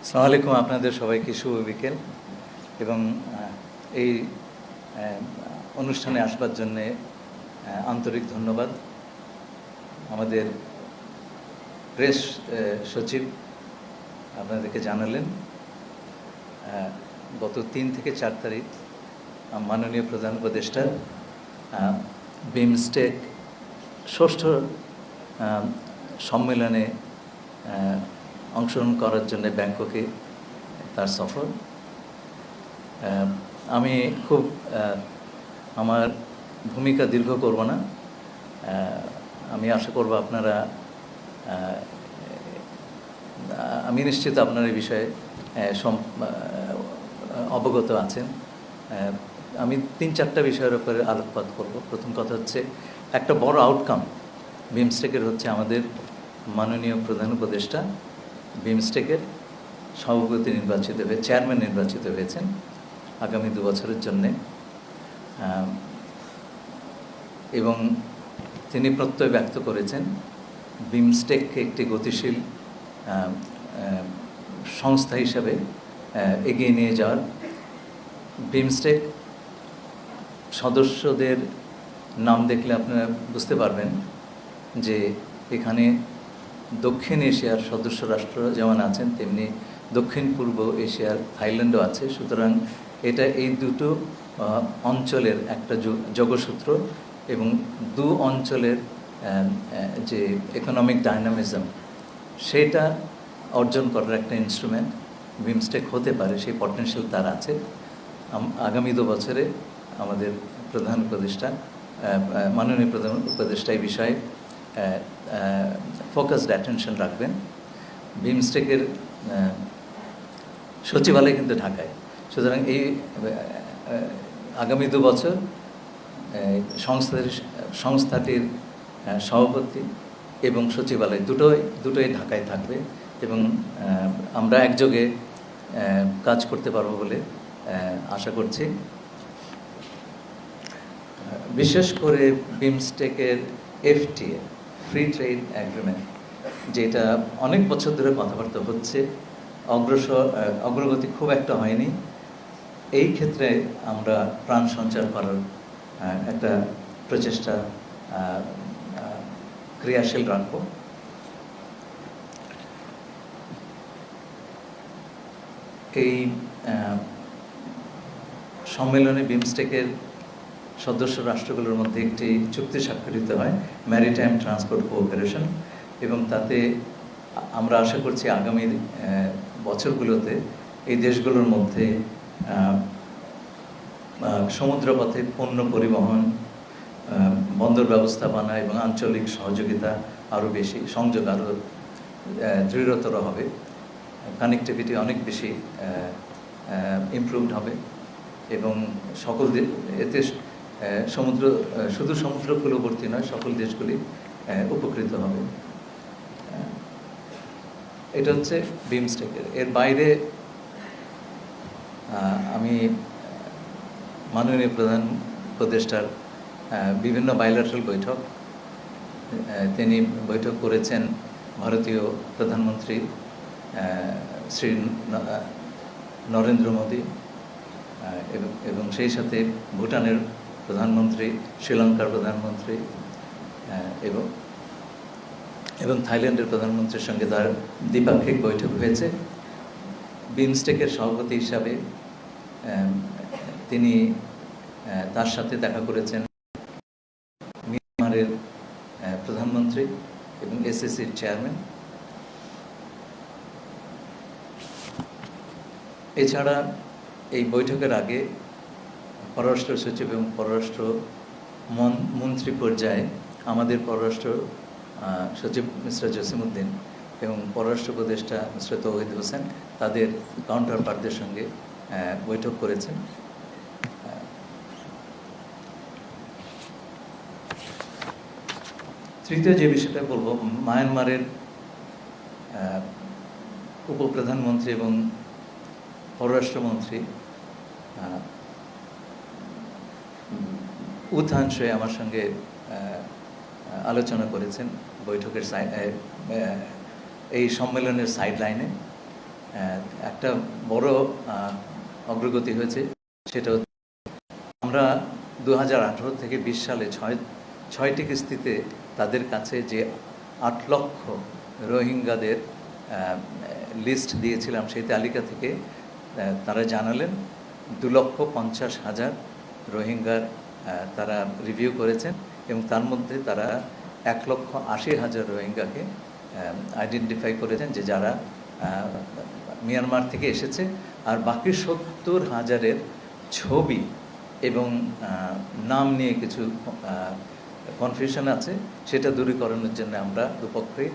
আসসালামু আলাইকুম, আপনাদের সবাইকে শুভ বিকেল এবং এই অনুষ্ঠানে আসবার জন্যে আন্তরিক ধন্যবাদ। আমাদের প্রেস সচিব আপনাদেরকে জানালেন গত 3 থেকে 4 তারিখ মাননীয় প্রধান উপদেষ্টা বিমস্টেক ষষ্ঠ সম্মেলনে অংশগ্রহণ করার জন্য ব্যাংককে তার সফর। আমি খুব আমার ভূমিকা দীর্ঘ করব না। আমি আশা করব আপনারা আমি নিশ্চিত আপনার এই বিষয়ে অবগত আছেন। আমি 3-4টা বিষয়ের উপরে আলোকপাত করব। প্রথম কথা হচ্ছে, একটা বড় আউটকাম বিমস্টেকের হচ্ছে আমাদের মাননীয় প্রধান উপদেষ্টা বিমস্টেকের সভাপতি চেয়ারম্যান নির্বাচিত হয়েছেন আগামী 2 বছরের জন্যে, এবং তিনি প্রত্যয় ব্যক্ত করেছেন বিমস্টেককে একটি গতিশীল সংস্থা হিসাবে এগিয়ে নিয়ে যাওয়ার। বিমস্টেক সদস্যদের নাম দেখলে আপনারা বুঝতে পারবেন যে এখানে দক্ষিণ এশিয়ার সদস্য রাষ্ট্র যেমন আছেন, তেমনি দক্ষিণ পূর্ব এশিয়ার থাইল্যান্ডও আছে। সুতরাং এটা এই দুটো অঞ্চলের একটা যোগসূত্র এবং দু অঞ্চলের যে ইকোনমিক ডাইনামিজম, সেটা অর্জন করার একটা ইনস্ট্রুমেন্ট বিমস্টেক হতে পারে, সেই পটেনশিয়াল তার আছে। আগামী 2 বছরে আমাদের প্রধান উপদেষ্টা মাননীয় প্রধান উপদেষ্টা এই বিষয়ে ফোকাসড অ্যাটেনশন রাখবেন। বিমস্টেকের সচিবালয় কিন্তু ঢাকায়। সুতরাং এই আগামী 2 বছর সংস্থাটির সভাপতি এবং সচিবালয় দুটোই ঢাকায় থাকবে এবং আমরা একযোগে কাজ করতে পারবো বলে আশা করছি। বিশেষ করে বিমস্টেকের FTA ফ্রি ট্রেড অ্যাগ্রিমেন্ট, যেটা অনেক বছর ধরে কথাবার্তা হচ্ছে, অগ্রগতি খুব একটা হয়নি। এই ক্ষেত্রে আমরা প্রাণ সঞ্চার করার একটা প্রচেষ্টা ক্রিয়াশীল রাখব। এই সম্মেলনে বিমস্টেকের সদস্য রাষ্ট্রগুলোর মধ্যে একটি চুক্তি স্বাক্ষরিত হয়, ম্যারিটাইম ট্রান্সপোর্ট কোঅপারেশন, এবং তাতে আমরা আশা করছি আগামী বছরগুলোতে এই দেশগুলোর মধ্যে সমুদ্রপথে পণ্য পরিবহন, বন্দর ব্যবস্থাপনা এবং আঞ্চলিক সহযোগিতা আরও বেশি, সংযোগ আরও দৃঢ়তর হবে, কানেক্টিভিটি অনেক বেশি ইমপ্রুভড হবে এবং সকল এতে শুধু সমুদ্র কূলবর্তী নয়, সকল দেশগুলি উপকৃত হবে। এটা হচ্ছে বিমস্টেকের। এর বাইরে আমি মাননীয় প্রধান উপদেষ্টার বিভিন্ন বাইলেটারাল তিনি বৈঠক করেছেন ভারতীয় প্রধানমন্ত্রী শ্রী নরেন্দ্র মোদী এবং সেই সাথে ভুটানের প্রধানমন্ত্রী, শ্রীলঙ্কার প্রধানমন্ত্রী এবং থাইল্যান্ডের প্রধানমন্ত্রীর সঙ্গে তার দ্বিপাক্ষিক বৈঠক হয়েছে। বিমস্টেকের সভাপতি হিসাবে তিনি তার সাথে দেখা করেছেন মিয়ানমারের প্রধানমন্ত্রী এবং SACর চেয়ারম্যান। এছাড়া এই বৈঠকের আগে পররাষ্ট্র সচিব এবং পররাষ্ট্র মন্ত্রী পর্যায়ে আমাদের পররাষ্ট্র সচিব মিস্টার জসিমউদ্দিন এবং পররাষ্ট্র উপদেষ্টা মিস্টার তৌহিদ হোসেন তাদের কাউন্টার পার্টদের সঙ্গে বৈঠক করেছেন। তৃতীয় যে বিষয়টা বলবো, মায়ানমারের উপপ্রধানমন্ত্রী এবং পররাষ্ট্রমন্ত্রী উত্থান শোয়ে আমার সঙ্গে আলোচনা করেছেন বৈঠকের এই সম্মেলনের সাইডলাইনে। একটা বড় অগ্রগতি হয়েছে। সেটা হচ্ছে আমরা 2018 থেকে 20 সালে ছয়টি কিস্তিতে তাদের কাছে যে 8 লক্ষ রোহিঙ্গাদের লিস্ট দিয়েছিলাম, সেই তালিকা থেকে তারা জানালেন 2,50,000 রোহিঙ্গার তারা রিভিউ করেছেন এবং তার মধ্যে তারা 1,80,000 রোহিঙ্গাকে আইডেন্টিফাই করেছেন যে যারা মিয়ানমার থেকে এসেছে। আর বাকি 70,000-এর ছবি এবং নাম নিয়ে কিছু কনফিউশন আছে, সেটা দূরীকরণের জন্য আমরা দুপক্ষে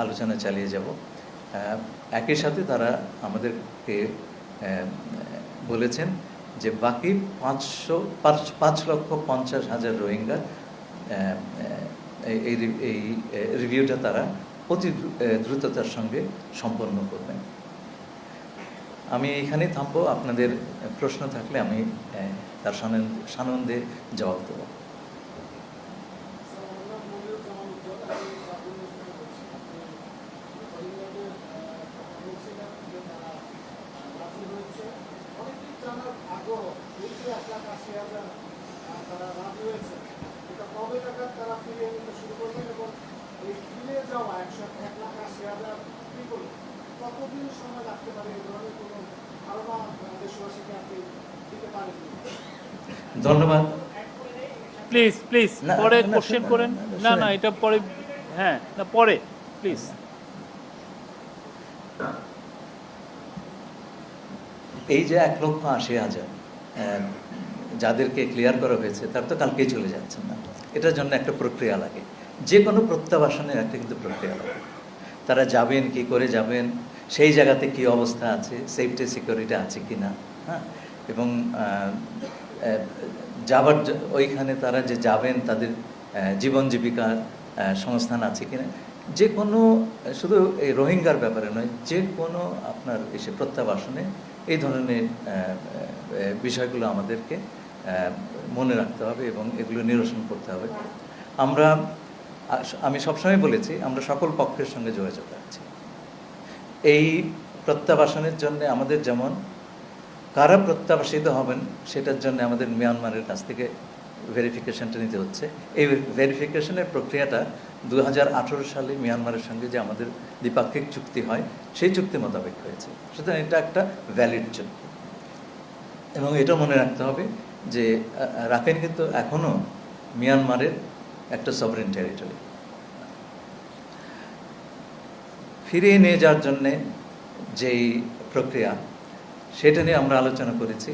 আলোচনা চালিয়ে যাব। একই সাথে তারা আমাদেরকে বলেছেন যে বাকি 5,50,000 রোহিঙ্গা এই রিভিউটা তারা অতি দ্রুততার সঙ্গে সম্পন্ন করবেন। আমি এখানে থামবো, আপনাদের প্রশ্ন থাকলে আমি তার সানন্দে জবাব দেব। ধন্যবাদ। প্লিজ প্লিজ পরে কোশ্চেন করেন। না না, এটা পরে, হ্যাঁ না পরে প্লিজ। এই যে 1,80,000 যাদেরকে ক্লিয়ার করা হয়েছে, তার তো কালকেই চলে যাচ্ছেন না। এটার জন্য একটা প্রক্রিয়া লাগে, যে কোনো প্রত্যাবাসনের একটা কিন্তু প্রক্রিয়া লাগে। তারা যাবেন, কি করে যাবেন, সেই জায়গাতে কি অবস্থা আছে, সেফটি সিকিউরিটি আছে কি না, হ্যাঁ, এবং যাবার ওইখানে তারা যে যাবেন তাদের জীবন জীবিকার সংস্থান আছে কিনা, যে কোনো, শুধু এই রোহিঙ্গার ব্যাপারে নয়, যে কোনো আপনার এসে প্রত্যাবাসনে এই ধরনের বিষয়গুলো আমাদেরকে মনে রাখতে হবে এবং এগুলো নিরসন করতে হবে। আমি সবসময় বলেছি, আমরা সকল পক্ষের সঙ্গে যোগাযোগ রাখছি। এই প্রত্যাবাসনের জন্য আমাদের যেমন কারা প্রত্যাবাসিত হবেন সেটার জন্য আমাদের মিয়ানমারের কাছ থেকে ভেরিফিকেশনটা নিতে হচ্ছে। এই ভেরিফিকেশনের প্রক্রিয়াটা 2018 সালে মিয়ানমারের সঙ্গে যে আমাদের দ্বিপাক্ষিক চুক্তি হয়, সেই চুক্তি মোতাবেক হয়েছে। সুতরাং এটা একটা ভ্যালিড চুক্তি এবং এটা মনে রাখতে হবে যে রাখাইন কিন্তু এখনও মিয়ানমারের একটা সভরেন টেরিটরি। ফিরিয়ে নিয়ে যাওয়ার জন্যে যেই প্রক্রিয়া, সেটা নিয়ে আমরা আলোচনা করেছি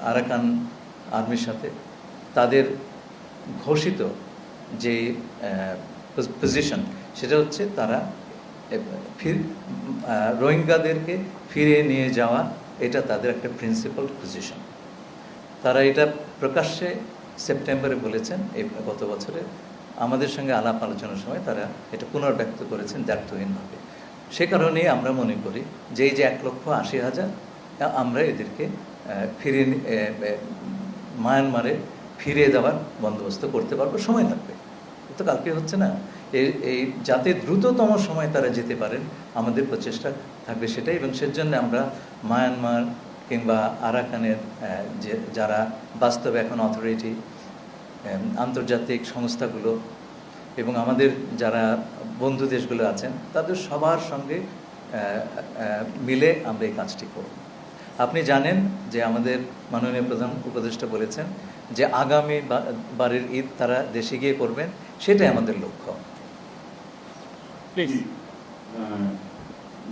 আরাকান আর্মির সাথে। তাদের ঘোষিত যে পজিশন, সেটা হচ্ছে তারা রোহিঙ্গাদেরকে ফিরিয়ে নিয়ে যাওয়া, এটা তাদের একটা প্রিন্সিপাল পজিশন। তারা এটা প্রকাশ্যে সেপ্টেম্বরে বলেছেন, এই গত বছরে আমাদের সঙ্গে আলাপ আলোচনার সময় তারা এটা পুনর্ব্যক্ত করেছেন দ্ব্যর্থহীনভাবে। সে কারণেই আমরা মনে করি যে এই যে 1,80,000 আমরা এদেরকে মায়ানমারে ফিরিয়ে দেওয়ার বন্দোবস্ত করতে পারবো। সময় লাগবে, তো কালকে হচ্ছে না। এই যাতে দ্রুততম সময় তারা যেতে পারেন, আমাদের প্রচেষ্টা থাকবে সেটাই। এবং সেজন্য আমরা মায়ানমার কিংবা আরাকানের যে যারা বাস্তবে এখন অথরিটি, আন্তর্জাতিক সংস্থাগুলো এবং আমাদের যারা বন্ধু দেশগুলো আছেন, তাদের সবার সঙ্গে মিলে আমরা এই কাজটি করব। আপনি জানেন যে আমাদের মাননীয় প্রধান উপদেষ্টা বলেছেন যে আগামী বারের ঈদ তারা দেশে গিয়ে করবেন, সেটাই আমাদের লক্ষ্য।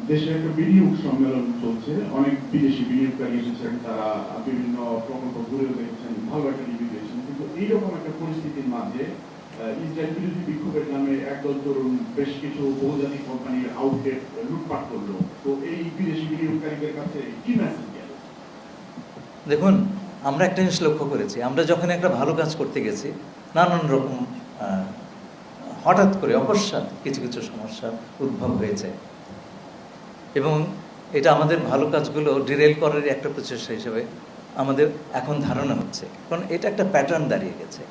দেশে একটা বিনিয়োগ সম্মেলন চলছে, অনেক বিদেশি বিনিয়োগকারী এসেছেন, তারা বিভিন্ন প্রকল্প ঘুরেও দেখছেন, ভালো একটা রিভিউ দিয়েছেন। কিন্তু এইরকম একটা পরিস্থিতির মাঝে ইসরায়েল বিরোধী বিক্ষোভের নামে একদল তরুণ বেশ কিছু বহুজাতিক কোম্পানির আউটলেট লুটপাট করলো। তো এই বিদেশি বিনিয়োগকারীদের কাছে কি মেসেজ গেল? দেখুন, আমরা একটা জিনিস লক্ষ্য করেছি, আমরা যখন একটা ভালো কাজ করতে গেছি, নানান রকম হঠাৎ করে অকস্মাৎ কিছু কিছু সমস্যার উদ্ভব হয়েছে এবং এটা আমাদের ভালো কাজগুলো ডিরেল করার একটা প্রচেষ্টা হিসেবে আমাদের এখন ধারণা হচ্ছে, কারণ এটা একটা প্যাটার্ন দাঁড়িয়ে গেছে।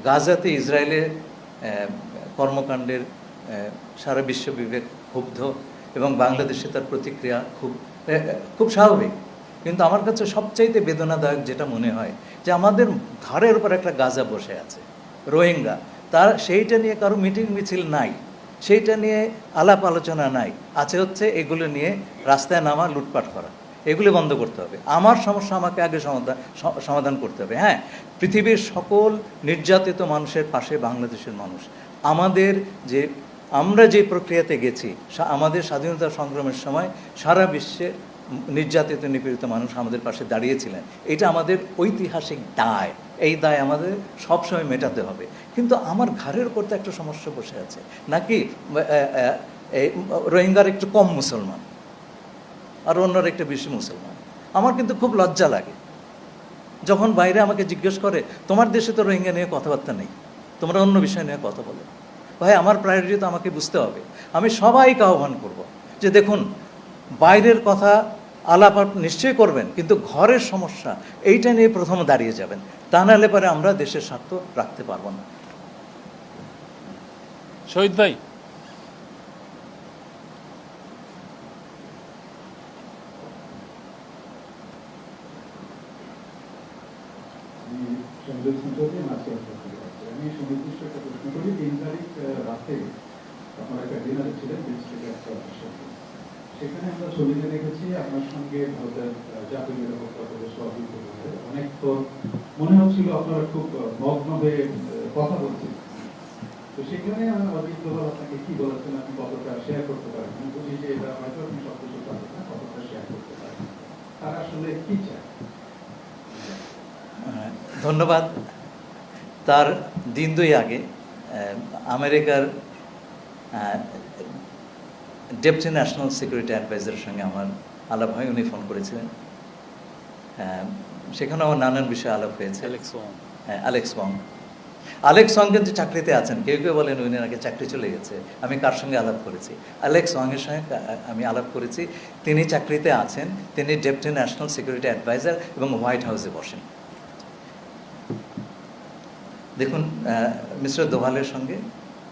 গাজাতে ইসরায়েলের কর্মকাণ্ডের সারা বিশ্ব বিবেক ক্ষুব্ধ এবং বাংলাদেশে তার প্রতিক্রিয়া খুব স্বাভাবিক। কিন্তু আমার কাছে সবচাইতে বেদনাদায়ক যেটা মনে হয় যে আমাদের ঘাড়ের উপর একটা গাজা বসে আছে, রোহিঙ্গা, তার সেইটা নিয়ে কারো মিটিং মিছিল নাই, সেইটা নিয়ে আলাপ আলোচনা নাই, আছে হচ্ছে এগুলো নিয়ে রাস্তায় নামা, লুটপাট করা। এগুলো বন্ধ করতে হবে। আমার সমস্যা আমাকে আগে সমাধান করতে হবে। হ্যাঁ, পৃথিবীর সকল নির্যাতিত মানুষের পাশে বাংলাদেশের মানুষ। আমরা যে প্রক্রিয়াতে গেছি, আমাদের স্বাধীনতা সংগ্রামের সময় সারা বিশ্বে নির্যাতিত নিপীড়িত মানুষ আমাদের পাশে দাঁড়িয়েছিলেন। এটা আমাদের ঐতিহাসিক দায়। এই দায় আমাদের সবসময় মেটাতে হবে। কিন্তু আমার ঘাড়ের উপর তো একটা সমস্যা বসে আছে, নাকি রোহিঙ্গার একটু কম মুসলমান আর অন্যরা একটু বেশি মুসলমান। আমার কিন্তু খুব লজ্জা লাগে যখন বাইরে আমাকে জিজ্ঞেস করে, তোমার দেশে তো রোহিঙ্গা নিয়ে কথাবার্তা নেই, তোমরা অন্য বিষয় নিয়ে কথা বলো। ভাই, আমার প্রায়োরিটি তো আমাকে বুঝতে হবে। আমি সবাইকে আহ্বান করব যে দেখুন, বাইরের কথা আলাপ নিশ্চয়ই করবেন, কিন্তু ঘরের সমস্যা এইটা নিয়ে প্রথম দাঁড়িয়ে যাবেন। তা নাহলে পরে আমরা দেশের স্বার্থ রাখতে পারবো না। শহীদ ভাই, আমি সুনির্দিষ্ট একটা প্রশ্ন করি। 3 তারিখ রাতে আপনার একটা ডিনারে ছিলেন, সেখানে আমরা ছবিতে দেখেছি আপনার সঙ্গে ভারতের জাতীয় নিরাপত্তা উপদেষ্টা অজিত দোভালের। অনেক তো মনে হচ্ছিল আপনারা খুব মগ্ন হয়ে কথা বলছেন। তো সেখানে অজিত দোভাল আপনাকে কি বলেছেন, আপনি কতটা শেয়ার করতে পারেন? আমি বুঝি যে এটা হয়তো আপনি সব কিছু পারেন না, কতটা শেয়ার করতে পারেন, তারা আসলে কি চায়? ধন্যবাদ। তার দিন 2 আগে আমেরিকার ডেপুটি ন্যাশনাল সিকিউরিটি অ্যাডভাইজারের সঙ্গে আমার আলাপ হয়। উনি ফোন করেছিলেন, সেখানে আমার নানান বিষয়ে আলাপ হয়েছে। অ্যালেক্স ওয়াং কিন্তু চাকরিতে আছেন। কেউ কেউ বলেন উনি নাকি চাকরি চলে গেছে। আমি কার সঙ্গে আলাপ করেছি? অ্যালেক্স ওয়াংয়ের সঙ্গে আমি আলাপ করেছি। তিনি চাকরিতে আছেন, তিনি ডেপুটি ন্যাশনাল সিকিউরিটি অ্যাডভাইজার এবং হোয়াইট হাউসে বসেন। দেখুন, মিস্টার দোভালের সঙ্গে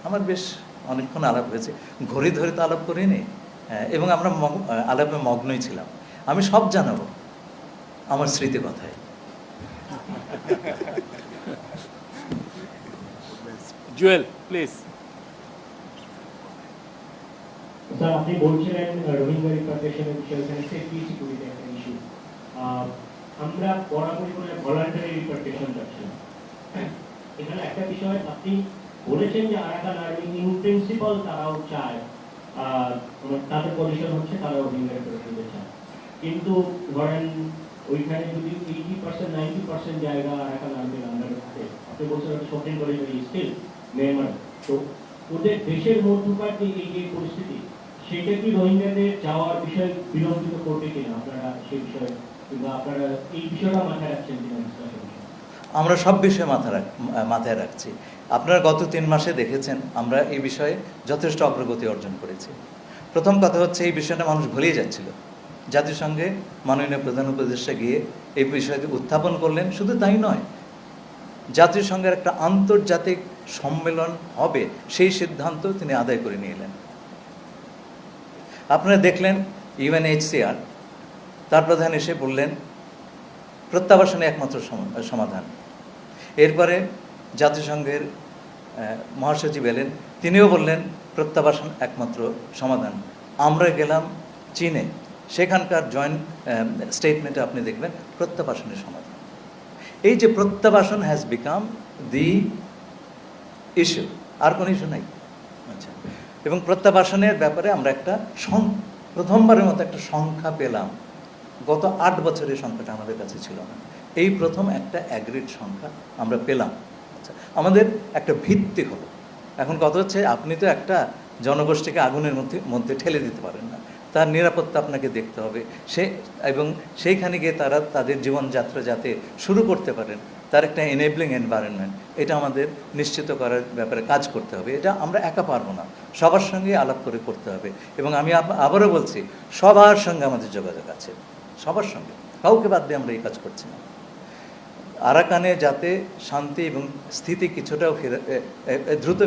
আমার বেশ অনেকক্ষণ আলাপ হয়েছে। ঘড়ি ধরে তো আলাপ করিনি, এবং আমরা আলাপে মগ্নই ছিলাম। আমি সব জানাবো আমার স্মৃতি কথায়। জুয়েল প্লিজ। স্যার, আপনি বলছিলেন রোহিঙ্গা রিপাট্রিয়েশনের বিষয়ে, এখানে সেফটি সিকিউরিটি একটা ইস্যু। আমরা বরাবরই করে ভলান্টারি রিপাট্রিয়েশন যাচ্ছি। এখানে একটা বিষয় আপনি বলেছেন যে আরাকান আর্মি ইন প্রিন্সিপাল তারাও চায়, তাদের পজিশন হচ্ছে তারা রোহিঙ্গা রিপাট্রিয়েশন চায়, কিন্তু ধরেন ওইখানে যদি 80% 90% জায়গা আরাকান আর্মির আন্ডারে থাকে, আপনি বলছেন সুপ্রিম কোর্টে স্টিল মেম্বার, তো ওদের দেশের মধ্যকার যে এই যে পরিস্থিতি, সেটা কি রোহিঙ্গাদের যাওয়ার বিষয় বিলম্বিত করবে কিনা আপনারা সেই বিষয়ে, কিংবা আপনারা এই বিষয়টা মাথায় রাখছেন কিনা? আমরা সব বিষয়ে মাথায় রাখছি। আপনারা গত 3 মাসে দেখেছেন আমরা এই বিষয়ে যথেষ্ট অগ্রগতি অর্জন করেছি। প্রথম কথা হচ্ছে, এই বিষয়টা মানুষ ভুলিয়ে যাচ্ছিল। জাতিসংঘে মাননীয় প্রধান উপদেষ্টা গিয়ে এই বিষয়টি উত্থাপন করলেন। শুধু তাই নয়, জাতিসংঘের একটা আন্তর্জাতিক সম্মেলন হবে সেই সিদ্ধান্ত তিনি আদায় করে নিয়ে এলেন। আপনারা দেখলেন UNHCR তার প্রধান এসে বললেন প্রত্যাবাসনে একমাত্র সমাধান। এরপরে জাতিসংঘের মহাসচিব এলেন, তিনিও বললেন প্রত্যাবাসন একমাত্র সমাধান। আমরা গেলাম চীনে, সেখানকার জয়েন্ট স্টেটমেন্টে আপনি দেখবেন প্রত্যাবাসনের সমাধান। এই যে প্রত্যাবাসন হ্যাজ বিকাম দি ইস্যু, আর কোনো ইস্যু নাই। আচ্ছা, এবং প্রত্যাবাসনের ব্যাপারে আমরা একটা প্রথমবারের মতো একটা সংখ্যা পেলাম। গত 8 বছরের সংখ্যাটা আমাদের কাছে ছিল না। এই প্রথম একটা অ্যাগ্রিড সংখ্যা আমরা পেলাম। আচ্ছা, আমাদের একটা ভিত্তি হলো। এখন কথা হচ্ছে, আপনি তো একটা জনগোষ্ঠীকে আগুনের মধ্যে ঠেলে দিতে পারেন না, তার নিরাপত্তা আপনাকে দেখতে হবে। এবং সেইখানে গিয়ে তারা তাদের জীবনযাত্রা যাতে শুরু করতে পারেন, তার একটা এনেবলিং এনভায়রনমেন্ট, এটা আমাদের নিশ্চিত করার ব্যাপারে কাজ করতে হবে। এটা আমরা একা পারবো না, সবার সঙ্গে আলাপ করে করতে হবে। এবং আমি আবারও বলছি, সবার সঙ্গে আমাদের যোগাযোগ আছে, সবার সঙ্গে, কাউকে বাদ দিয়ে আমরা এই কাজ করছি না। আরাকানে যাতে শান্তি এবং স্থিতি কিছুটাও দ্রুত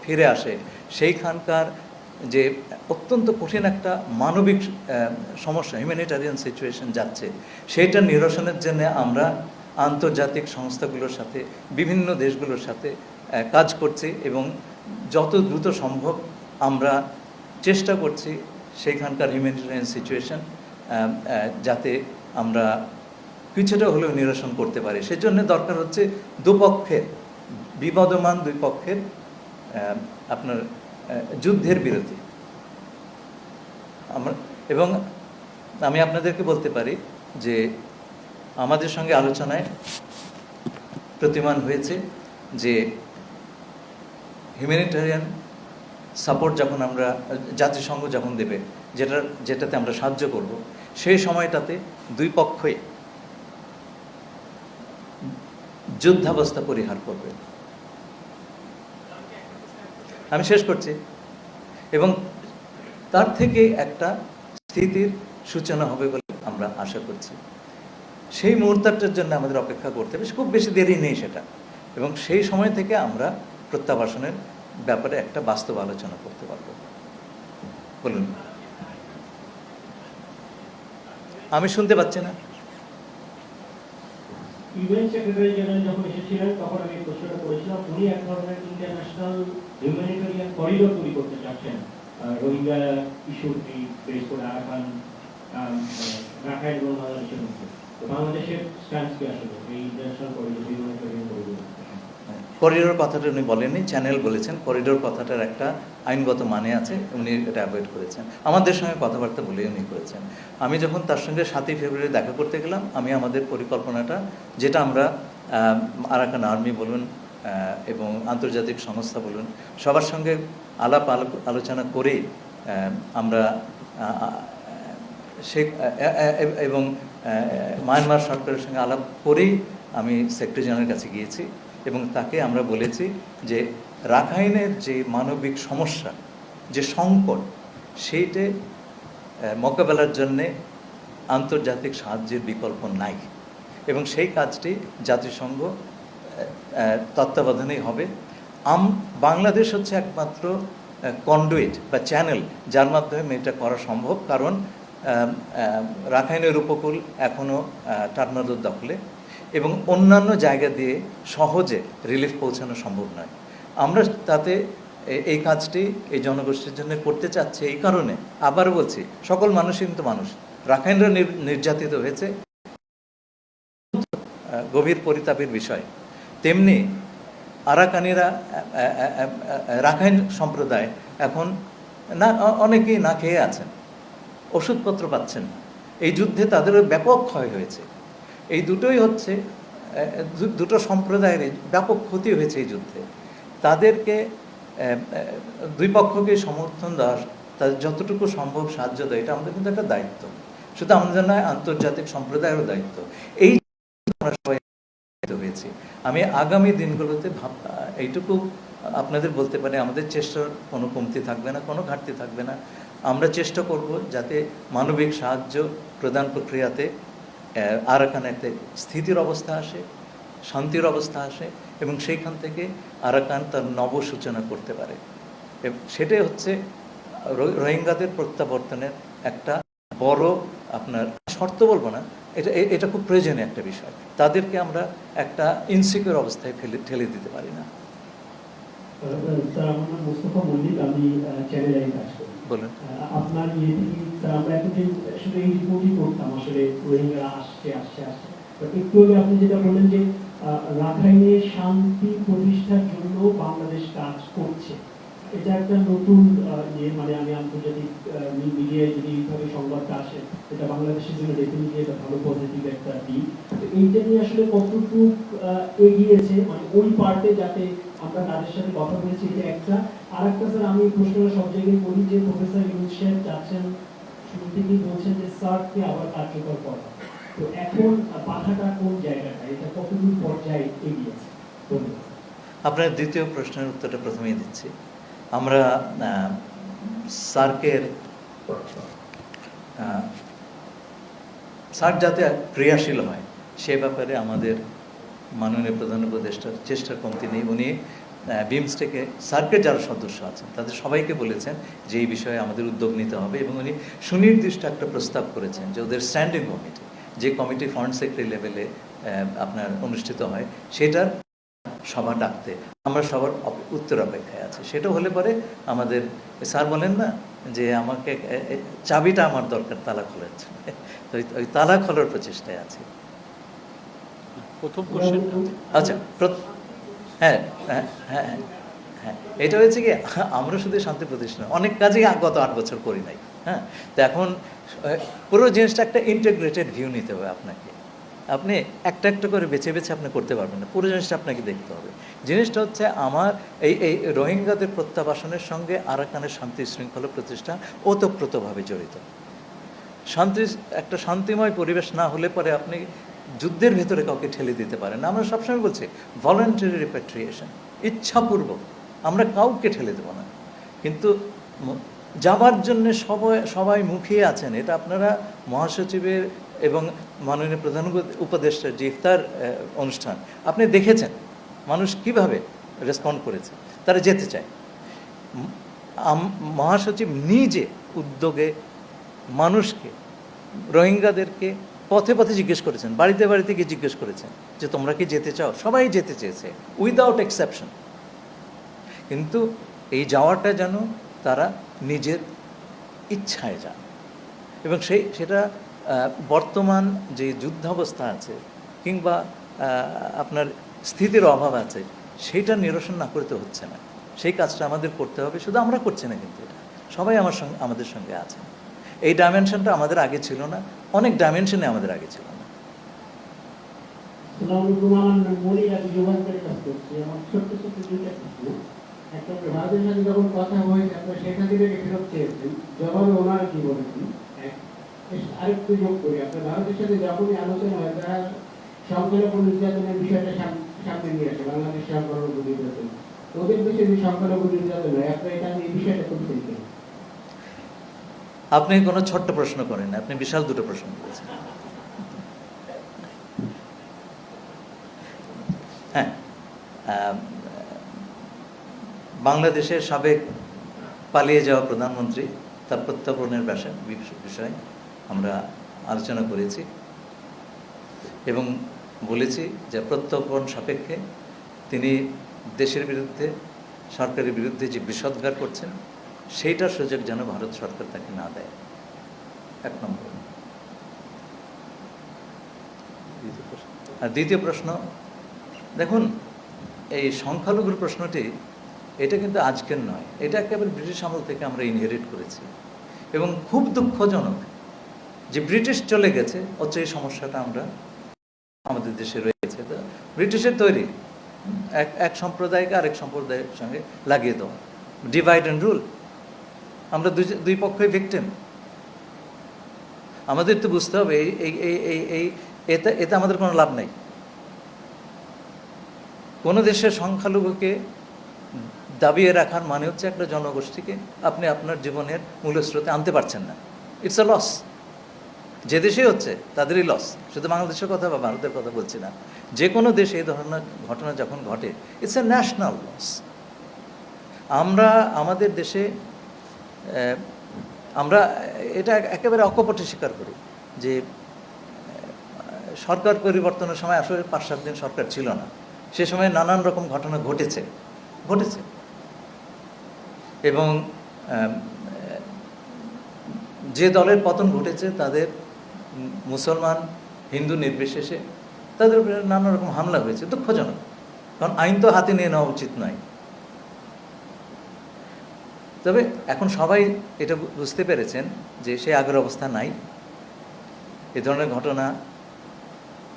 ফিরে আসে, সেইখানকার যে অত্যন্ত কঠিন একটা মানবিক সমস্যা, হিউম্যানিটারিয়ান সিচুয়েশন যাচ্ছে, সেইটা নিরসনের জন্য আমরা আন্তর্জাতিক সংস্থাগুলোর সাথে, বিভিন্ন দেশগুলোর সাথে কাজ করছি এবং যত দ্রুত সম্ভব আমরা চেষ্টা করছি সেইখানকার হিউম্যানিটারিয়ান সিচুয়েশন যাতে আমরা কিছুটা হলেও নিরসন করতে পারি। সেজন্য দরকার হচ্ছে দুপক্ষের, বিবদমান দুই পক্ষের আপনার যুদ্ধের বিরতি। এবং আমি আপনাদেরকে বলতে পারি যে আমাদের সঙ্গে আলোচনায় প্রতিমান হয়েছে যে হিউম্যানিটারিয়ান সাপোর্ট যখন আমরা জাতিসংঘ যখন দেবে, যেটাতে আমরা সাহায্য করব, সেই সময়টাতে দুই পক্ষই যুদ্ধাবস্থা পরিহার করবে। আমি শেষ করছি। এবং তার থেকে একটা স্থিতির সূচনা হবে বলে আমরা আশা করছি। সেই মুহূর্তটার জন্য আমাদের অপেক্ষা করতে হবে, খুব বেশি দেরি নেই সেটা। এবং সেই সময় থেকে আমরা প্রত্যাবাসনের ব্যাপারে একটা বাস্তব আলোচনা করতে পারবো। বলুন। আমি শুনতে পাচ্ছি না। ইউএন সেক্রেটারি জেনারেল যখন এসেছিলেন তখন আমি প্রশ্নটা করেছিলাম, উনি এক ধরনের ইন্টারন্যাশনাল হিউম্যানিটারিয়ান করিডোর তৈরি করতে চাচ্ছেন রোহিঙ্গা ইস্যুটি বেস করে আরাকান, রাখাইন এবং বাংলাদেশের মধ্যে। তো বাংলাদেশের স্ট্যান্স কি আসলে এই international corridor, humanitarian corridor? Corridor কথাটা উনি বলেননি, চ্যানেল বলেছেন। করিডোর কথাটার একটা আইনগত মানে আছে, উনি এটা অ্যাভয়েড করেছেন। আমাদের সঙ্গে কথাবার্তা বলেই উনি করেছেন। আমি যখন তার সঙ্গে 7ই ফেব্রুয়ারি দেখা করতে গেলাম, আমি আমাদের পরিকল্পনাটা, যেটা আমরা আরাকান আর্মি বলুন এবং আন্তর্জাতিক সংস্থা বলুন, সবার সঙ্গে আলোচনা করে আমরা এবং মায়ানমার সরকারের সঙ্গে আলাপ করেই আমি সেক্রেটারি জেনারেলের কাছে গিয়েছি এবং তাকে আমরা বলেছি যে রাখাইনের যে মানবিক সমস্যা, যে সংকট, সেইটে মোকাবেলার জন্যে আন্তর্জাতিক সাহায্যের বিকল্প নাই এবং সেই কাজটি জাতিসংঘ তত্ত্বাবধানেই হবে। বাংলাদেশ হচ্ছে একমাত্র কন্ডুইট বা চ্যানেল যার মাধ্যমে এটা করা সম্ভব, কারণ রাখাইনের উপকূল এখনও টার্নারদের দখলে এবং অন্যান্য জায়গা দিয়ে সহজে রিলিফ পৌঁছানো সম্ভব নয়। আমরা তাতে এই কাজটি এই জনগোষ্ঠীর জন্য করতে চাচ্ছি। এই কারণে আবারও বলছি, সকল মানুষই কিন্তু মানুষ। রাখাইনরা নির্যাতিত হয়েছে, গভীর পরিতাপের বিষয়। তেমনি আরাকানিরা, রাখাইন সম্প্রদায় এখন অনেকেই না খেয়ে আছেন, ওষুধপত্র পাচ্ছেন না। এই যুদ্ধে তাদেরও ব্যাপক ক্ষয় হয়েছে। এই দুটোই হচ্ছে দুটো সম্প্রদায়ের ব্যাপক ক্ষতি হয়েছে এই যুদ্ধে। তাদেরকে দুই পক্ষকে সমর্থন দেওয়া, তাদের যতটুকু সম্ভব সাহায্য দেয়, এটা আমাদের কিন্তু একটা দায়িত্ব। শুধু আমাদের নয়, আন্তর্জাতিক সম্প্রদায়েরও দায়িত্ব। এই আমরা সবাই হয়েছি। আমি আগামী দিনগুলোতে এইটুকু আপনাদের বলতে পারি, আমাদের চেষ্টার কোনো কমতি থাকবে না, কোনো ঘাটতি থাকবে না। আমরা চেষ্টা করব যাতে মানবিক সাহায্য প্রদান প্রক্রিয়াতে আরাকানে একটা স্থিতির অবস্থা আসে, শান্তির অবস্থা আসে এবং সেইখান থেকে আরাকান তার নবসূচনা করতে পারে। সেটাই হচ্ছে রোহিঙ্গাদের প্রত্যাবর্তনের একটা বড় আপনার শর্ত বলবো না, এটা খুব প্রয়োজনীয় একটা বিষয়। তাদেরকে আমরা একটা ইনসিকিউর অবস্থায় ঠেলে দিতে পারি না। স্যার, আমার নাম মোস্তফা মল্লিক, আমি চ্যানেল আই কাজ করি। বলুন। আপনার ইয়ে থেকে স্যার, আমরা এতদিন আসলে এই রিপোর্টই করতাম, আসলে রোহিঙ্গারা আসছে। একটু আগে আপনি যেটা বললেন যে রাখাইনে শান্তি প্রতিষ্ঠার জন্য বাংলাদেশ কাজ করছে, এটা একটা নতুন মানে আমি আন্তর্জাতিক মিডিয়ায় যদি এইভাবে সংবাদটা আসে, এটা বাংলাদেশের জন্য ডেফিনেটলি একটা ভালো পজিটিভ একটা দিক। তো এইটা নিয়ে আসলে কতটুকু এগিয়েছে, মানে ওই পার্টে, যাতে আমরা তাদের সাথে কথা বলেছি, এটা একটা। আর একটা স্যার, আমি প্রশ্নটা সব জায়গায় করি যে প্রফেসর ইউনূস সাহেব চাচ্ছেন, শুরু থেকেই বলছেন যে সার্ককে আবার কার্যকর করা। তো এখন বাধাটা কোন জায়গাটা, এটা কতদূর পর্যায়ে এগিয়েছে? ধন্যবাদ। আপনার দ্বিতীয় প্রশ্নের উত্তরটা প্রথমেই দিচ্ছি। আমরা সার্ক যাতে ক্রিয়াশীল হয় সে ব্যাপারে আমাদের মাননীয় প্রধান উপদেষ্টার চেষ্টার কমতি নেই। উনি বিমস্টেকে সার্কের যারা সদস্য আছেন তাদের সবাইকে বলেছেন যে এই বিষয়ে আমাদের উদ্যোগ নিতে হবে, এবং উনি সুনির্দিষ্ট একটা প্রস্তাব করেছেন যে ওদের স্ট্যান্ডিং কমিটি, যে কমিটি ফরেন সেক্রেটারি লেভেলে আপনার অনুষ্ঠিত হয়, সেটার সভা ডাকতে আমরা সবার উত্তর অপেক্ষায় আছি। সেটা হলে পরে আমাদের স্যার বলেন না যে আমাকে চাবিটা আমার দরকার তালা খোলার জন্য, তো ওই তালা খোলার প্রচেষ্টায় আছে। প্রথম কোশ্চেন। আচ্ছা, হ্যাঁ হ্যাঁ হ্যাঁ হ্যাঁ হ্যাঁ, এটা হয়েছে কি, আমরা শুধু শান্তি প্রতিষ্ঠান অনেক কাজেই গত 8 বছর করি নাই। হ্যাঁ, তো এখন পুরো জিনিসটা একটা ইন্টিগ্রেটেড ভিউ নিতে হবে আপনাকে। আপনি একটা একটা করে বেছে বেছে আপনি করতে পারবেন না, পুরো জিনিসটা আপনাকে দেখতে হবে। জিনিসটা হচ্ছে আমার এই রোহিঙ্গাদের প্রত্যাবাসনের সঙ্গে আরাকানের শান্তি শৃঙ্খলা প্রতিষ্ঠান ওতপ্রোতভাবে জড়িত। একটা শান্তিময় পরিবেশ না হলে পরে আপনি যুদ্ধের ভেতরে কাউকে ঠেলে দিতে পারেন না। আমরা সবসময় বলছি ভলান্টারি রিপ্যাট্রিয়েশন, ইচ্ছাপূর্বক, আমরা কাউকে ঠেলে দেবো না। কিন্তু যাবার জন্য সবাই মুখিয়ে আছেন, এটা আপনারা মহাসচিবের এবং মাননীয় প্রধান উপদেষ্টার যে ইফতার অনুষ্ঠান আপনি দেখেছেন, মানুষ কিভাবে রেসপন্ড করেছে, তারা যেতে চায়। মহাসচিব নিজে উদ্যোগে মানুষকে, রোহিঙ্গাদেরকে পথে পথে জিজ্ঞেস করেছেন, বাড়িতে বাড়িতে গিয়ে জিজ্ঞেস করেছেন যে তোমরা কি যেতে চাও। সবাই যেতে চেয়েছে উইদাউট এক্সেপশন। কিন্তু এই যাওয়াটা যেন তারা নিজের ইচ্ছায় যান, এবং সেটা বর্তমান যে যুদ্ধাবস্থা আছে কিংবা আপনার স্থিতির অভাব আছে, সেইটা নিরসন না করতে হচ্ছে না। সেই কাজটা আমাদের করতে হবে, শুধু আমরা করছি না, কিন্তু এটা সবাই আমাদের সঙ্গে আছে। এই ডাইমেনশনটা আমাদের আগে ছিল না, অনেক ডাইমেনশনে আমাদের আগে ছিল না। ভারতের সাথে যখন কথা হয়েছে আপনার শেখ হাসিনাকে ফেরত চেয়েছেন, জবাবে ওনারা কি বলেছেন? আরেকটু যোগ করি, আপনার ভারতের সাথে যখনই আলোচনা হয় তারা সংখ্যালঘু নির্যাতনের বিষয়টা সামনে নিয়ে আসে, বাংলাদেশ সংখ্যালঘু নির্যাতন, ওদের দেশে যে সংখ্যালঘু নির্যাতন হয়, আপনার এটা এই বিষয়টা খুব ফেলতে। আপনি কোনো ছোট্ট প্রশ্ন করেন, আপনি বিশাল দুটো প্রশ্ন করেছেন। হ্যাঁ, বাংলাদেশের সাবেক পালিয়ে যাওয়া প্রধানমন্ত্রী, তার প্রত্যাপনের বিষয়ে আমরা আলোচনা করেছি এবং বলেছি যে প্রত্যর্পণ সাপেক্ষে তিনি দেশের বিরুদ্ধে, সরকারের বিরুদ্ধে যে বিষোদ্গার করছেন, সেইটার সুযোগ যেন ভারত সরকার তাকে না দেয়। 1 নম্বর। আর দ্বিতীয় প্রশ্ন, দেখুন এই সংখ্যালঘুর প্রশ্নটি, এটা কিন্তু আজকের নয়, এটা একেবারে ব্রিটিশ আমল থেকে আমরা ইনহেরিট করেছি, এবং খুব দুঃখজনক যে ব্রিটিশ চলে গেছে অথচ এই সমস্যাটা আমরা আমাদের দেশে রয়েছে। ব্রিটিশের তৈরি এক সম্প্রদায়কে আরেক সম্প্রদায়ের সঙ্গে লাগিয়ে দেওয়া, ডিভাইড অ্যান্ড রুল। আমরা দুই পক্ষই ভিকটিম। আমাদের তো বুঝতে হবে এতে আমাদের কোনো লাভ নেই। কোনো দেশের সংখ্যালঘুকে দাবিয়ে রাখার মানে হচ্ছে একটা জনগোষ্ঠীকে আপনি আপনার জীবনের মূলস্রোতে আনতে পারছেন না। It's a loss. যে দেশেই হচ্ছে তাদেরই লস, শুধু বাংলাদেশের কথা বা ভারতের কথা বলছি না। যে কোনো দেশে এই ধরনের ঘটনা যখন ঘটে, ইটস এ ন্যাশনাল লস। আমরা আমাদের দেশে আমরা এটা একেবারে অকপটে স্বীকার করি যে সরকার পরিবর্তনের সময় আসলে 5-7 দিন সরকার ছিল না, সে সময় নানান রকম ঘটনা ঘটেছে এবং যে দলের পতন ঘটেছে তাদের মুসলমান হিন্দু নির্বিশেষে তাদের উপরে নানা রকম হামলা হয়েছে। দুঃখজনক, কারণ আইন তো হাতে নিয়ে নেওয়া উচিত নয়। তবে এখন সবাই এটা বুঝতে পেরেছেন যে সে আগের অবস্থা নাই, এ ধরনের ঘটনা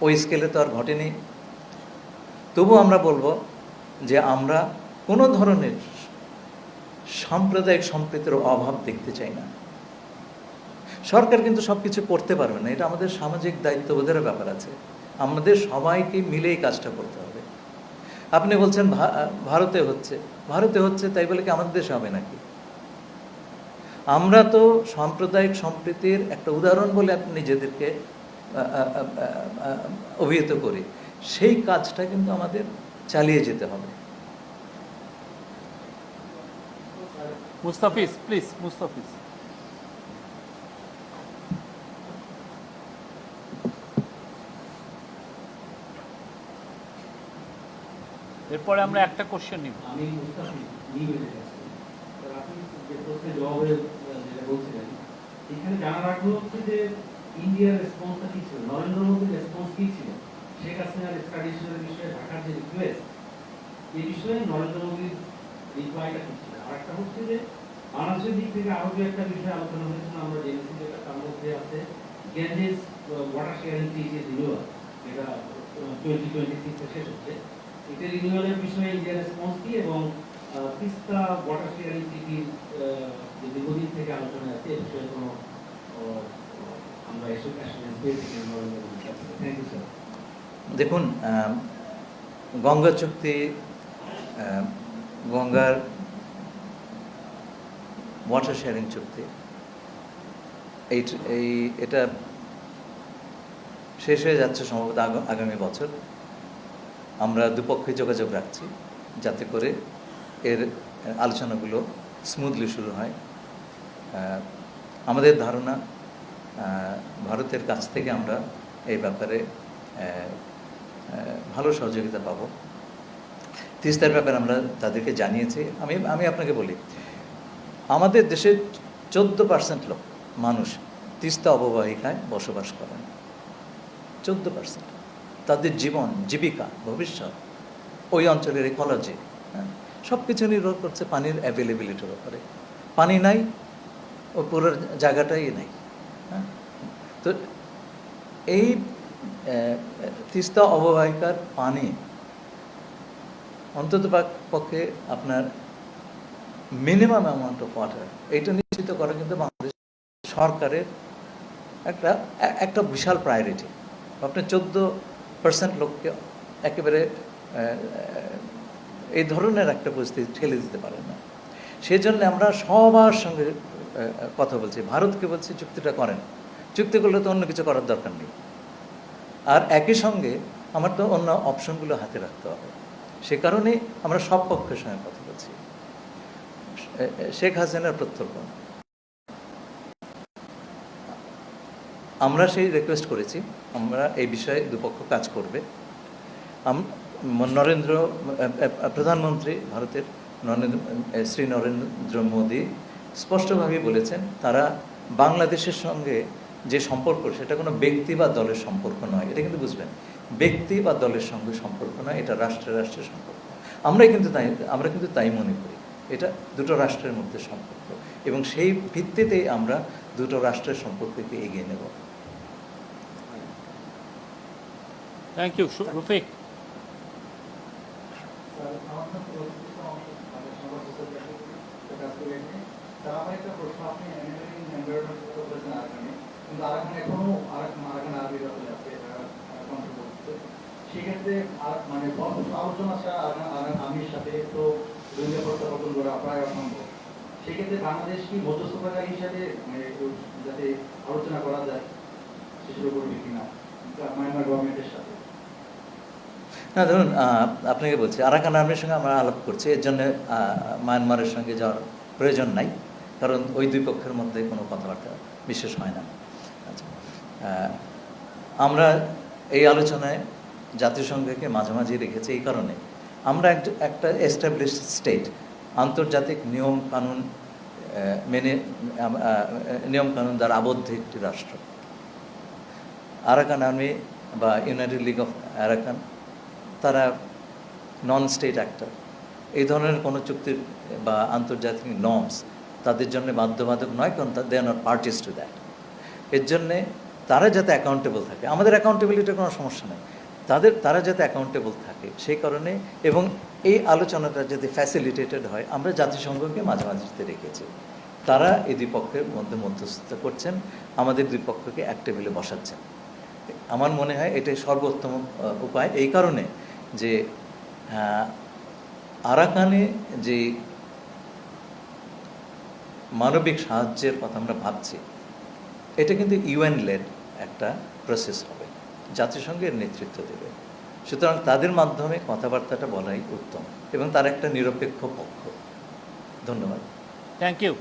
ওই স্কেলে তো আর ঘটেনি। তবু আমরা বলবো যে আমরা কোনো ধরনের সাম্প্রদায়িক সম্প্রীতির অভাব দেখতে চাই না। সরকার কিন্তু সব কিছু করতে পারবে না, এটা আমাদের সামাজিক দায়িত্ববোধের ব্যাপার আছে। আমাদের সবাইকে মিলে এই কাজটা করতে হবে। আপনি বলছেন ভারতে হচ্ছে তাই বলে কি আমাদের দেশে হবে নাকি? আমরা তো সাম্প্রদায়িক সম্প্রীতির একটা উদাহরণ বলে নিজেদেরকে অভিহিত করি, সেই কাজটা কিন্তু আমাদের চালিয়ে যেতে হবে। মুস্তাফিজ প্লিজ, মুস্তাফিজ। এরপরে আমরা একটা কোশ্চেন নিব। আমি মুস্তাফিজ নিবেদন করছি। স্যার, আপনি যে প্রশ্নের জবাবে যেটা বলছিলেন, এখানে জানার আগ্রহ হচ্ছে যে ইন্ডিয়ার রেসপন্সটা কি ছিল, নরেন্দ্র মোদীর রেসপন্স কি ছিল, শেখ হাসিনার এক্সট্রাডিশনের বিষয়ে ঢাকার যে রিকোয়েস্ট, এই বিষয়ে নরেন্দ্র মোদীর রিপ্লাইটা কি ছিল। আর একটা হচ্ছে যে বাংলাদেশের দিক থেকে আরো যে একটা বিষয় আলোচনা হয়েছিল, আমরা জেনেছি যেটা তার মধ্যে আছে গ্যাঞ্জেস ওয়াটার শেয়ারিং ট্রিটি রিনিউয়াল, যেটা 2026 শেষ হচ্ছে। এটা রিনিউয়ালের বিষয়ে ইন্ডিয়ার রেসপন্স কি, এবং তিস্তা ওয়াটার শেয়ারিং ট্রিটির যে দীর্ঘদিন থেকে আলোচনা আছে এ বিষয়ে কোনো আমরা অ্যাসুরেন্স পেয়েছি কিনা নরেন্দ্র মোদীর কাছ থেকে। Thank you sir. দেখুন, গঙ্গা চুক্তি, গঙ্গার ওয়াটার শেয়ারিং চুক্তি, এটা শেষ হয়ে যাচ্ছে সম্ভবত আগামী বছর। আমরা দুপক্ষে যোগাযোগ রাখছি যাতে করে এর আলোচনাগুলো স্মুথলি শুরু হয়। আমাদের ধারণা ভারতের কাছ থেকে আমরা এই ব্যাপারে ভালো সহযোগিতা পাব। তিস্তার ব্যাপারে আমরা তাদেরকে জানিয়েছি। আমি আপনাকে বলি, আমাদের দেশের 14% লোক মানুষ তিস্তা অববাহিকায় বসবাস করেন। 14%। তাদের জীবন, জীবিকা, ভবিষ্যৎ, ওই অঞ্চলের ইকোলজি, সব কিছু নির্ভর করছে পানির অ্যাভেলেবিলিটির উপরে। পানি নাই, ও পুরো জায়গাটাই নাই। তো এই তিস্তা অববাহিকার পানি অন্তত পক্ষে আপনার মিনিমাম অ্যামাউন্ট অফ ওয়াটার, এইটা নিশ্চিত করা কিন্তু বাংলাদেশ সরকারের একটা বিশাল প্রায়োরিটি। আপনি 14% লোককে একেবারে এই ধরনের একটা পরিস্থিতি ঠেলে দিতে পারেন না। সেই জন্য আমরা সবার সঙ্গে কথা বলছি, ভারতকে বলছি চুক্তিটা করেন। চুক্তি করলে তো অন্য কিছু করার দরকার নেই। আর একই সঙ্গে আমার তো অন্য অপশনগুলো হাতে রাখতে হবে। সে কারণেই আমরা সব পক্ষের সঙ্গে কথা বলছি। শেখ হাসিনার প্রত্যর্পণ, আমরা সেই রিকোয়েস্ট করেছি, আমরা এই বিষয়ে দুপক্ষ কাজ করবে। প্রধানমন্ত্রী ভারতের শ্রী নরেন্দ্র মোদী স্পষ্টভাবে বলেছেন তারা বাংলাদেশের সঙ্গে যে সম্পর্ক, সেটা কোনো ব্যক্তি বা দলের সম্পর্ক নয়। এটা কিন্তু বুঝবেন, ব্যক্তি বা দলের সঙ্গে সম্পর্ক নয়, এটা রাষ্ট্রের সম্পর্ক। আমরা কিন্তু তাই মনে করি, এটা দুটো রাষ্ট্রের মধ্যে সম্পর্ক, এবং সেই ভিত্তিতেই আমরা দুটো রাষ্ট্রের সম্পর্ককে এগিয়ে নেব। Thank you. রফিক। আমার একটা প্রশ্ন, আপনি এনভায়রনমেন্ট করেছেন আরাকানে, কিন্তু আরাকান এখনো আরাকান আরবি দখলে আছে, কন্ট্রোল করছে। সেক্ষেত্রে মানে আলোচনা ছাড়া আর্মির সাথে তো রোহিঙ্গা প্রত্যাবর্তন করা প্রায় অসম্ভব। সেক্ষেত্রে বাংলাদেশ কি মধ্যস্থতাকারী হিসাবে যাতে আলোচনা করা যায় সেসব করবে কিনা মায়ানমার গভর্নমেন্টের সাথে? না, ধরুন আপনাকে বলছি, আরাকান আর্মির সঙ্গে আমরা আলাপ করছি, এর জন্য মায়ানমারের সঙ্গে যাওয়ার প্রয়োজন নাই, কারণ ওই দুই পক্ষের মধ্যে কোনো কথাবার্তা বিশেষ হয় না। আচ্ছা, আমরা এই আলোচনায় জাতিসংঘকে মাঝামাঝি রেখেছি এই কারণে, আমরা একটা এস্টাবলিশড স্টেট, আন্তর্জাতিক নিয়ম কানুন মেনে নিয়মকানুন দ্বারা আবদ্ধ একটি রাষ্ট্র। আরাকান আর্মি বা ইউনাইটেড লিগ অফ আরাকান তারা নন স্টেট অ্যাক্টর। এই ধরনের কোনো চুক্তির বা আন্তর্জাতিক নর্মস তাদের জন্য বাধ্যবাধক নয়, কারণ they are not parties to that. এর জন্যে তারা যাতে অ্যাকাউন্টেবল থাকে, আমাদের অ্যাকাউন্টেবিলিটির কোনো সমস্যা নেই, তারা যাতে অ্যাকাউন্টেবল থাকে সেই কারণে, এবং এই আলোচনাটা যদি ফ্যাসিলিটেটেড হয়, আমরা জাতিসংঘকে মাঝামাঝিতে রেখেছি। তারা এই দুই পক্ষের মধ্যে মধ্যস্থতা করছেন, আমাদের দুই পক্ষকে এক টেবিলে বসাচ্ছেন। আমার মনে হয় এটাই সর্বোত্তম উপায়, এই কারণে যে আরাকানে যে মানবিক সাহায্যের কথা আমরা ভাবছি, এটা কিন্তু ইউএন লেড একটা প্রসেস হবে, জাতিসংঘের নেতৃত্ব দেবে। সুতরাং তাদের মাধ্যমে কথাবার্তাটা বলাই উত্তম এবং তার একটা নিরপেক্ষ পক্ষ। ধন্যবাদ। Thank you.